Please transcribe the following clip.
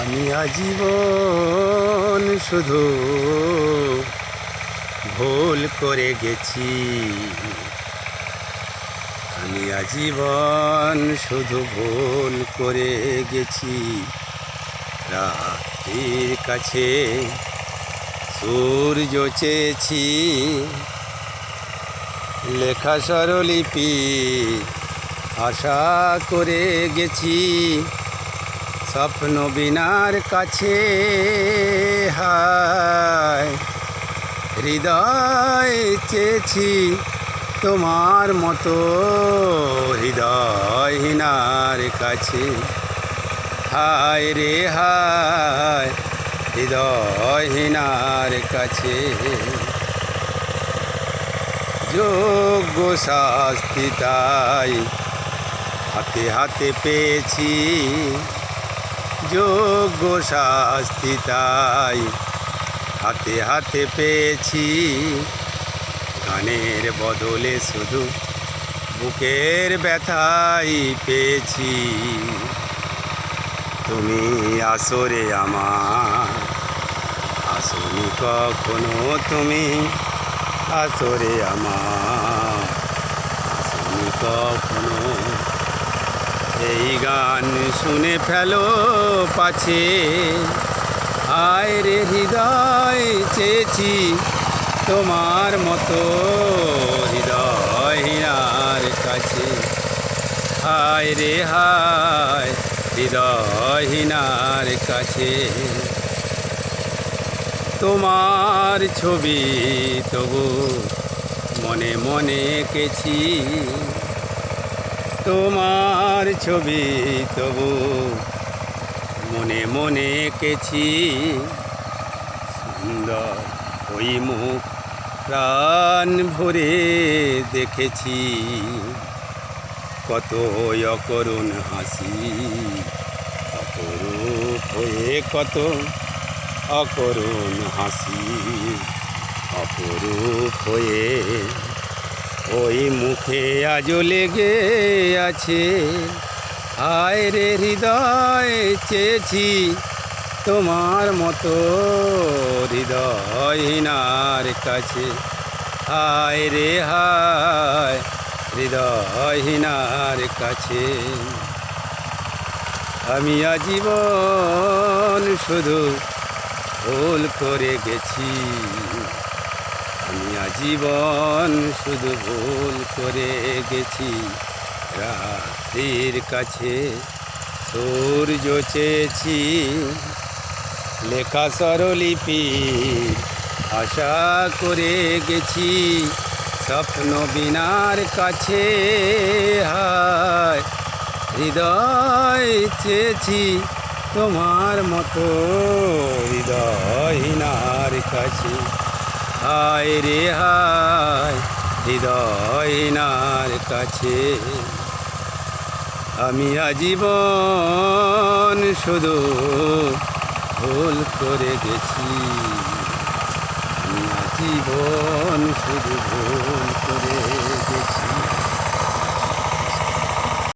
আমি আজীবন শুধু ভুল করে গেছি। আমি আজীবন শুধু ভুল করে গেছি। রাতের কাছে সূর্য চেয়েছি, লেখা স্বরলিপি আশা করে গেছি। স্বপ্ন বিনার কাছে হায় হৃদয় চেয়েছি তোমার মতো হৃদয়হীনার কাছে। হায় রে হায় হৃদয়হীনার কাছে। যোগ্য শাস্তি তাই হাতে হাতে পেয়েছি, যোগ্য শাস্তি তাই হাতে হাতে পেয়েছি। গানের বদলে শুধু বুকের ব্যথাই পেয়েছি। তুমি আসরে আমার আসনি কখনো, তুমি আসরে আমার আসনি কখনো। এই গান শুনে ফেলো পাছে, হায় রে হৃদয় চেয়েছি তোমার মতো হৃদয়হীনার কাছে। হায় রে হায় হৃদয়হীনার কাছে। তোমার ছবি তবু মনে মনে এঁকেছি, তোমার ছবি তবু মনে মনে এঁকেছি। সুন্দর ওই মুখ প্রাণ ভরে দেখেছি। কত অকরুণ হাসি অপরূপ হয়ে, কত অকরুণ হাসি অপরূপ হয়ে ওই মুখে আজও লেগে আছে। হায় রে হৃদয় চেয়েছি তোমার মতো হৃদয়হীনার কাছে। হায় রে হায় হৃদয়হীনার কাছে। আমি আজীবন শুধু ভুল করে গেছি। আমি আজীবন শুধু ভুল করে গেছি। রাতের কাছে সূর্য চেয়েছি, লেখা স্বরলিপি আশা করে গেছি। স্বপ্ন বিনার কাছে হায় হৃদয় চেয়েছি তোমার মতো হৃদয়হীনার কাছে। হায় রে হায় হৃদয়হীনার কাছে। আমি আজীবন শুধু ভুল করে গেছি। আমি আজীবন শুধু ভুল করে গেছি।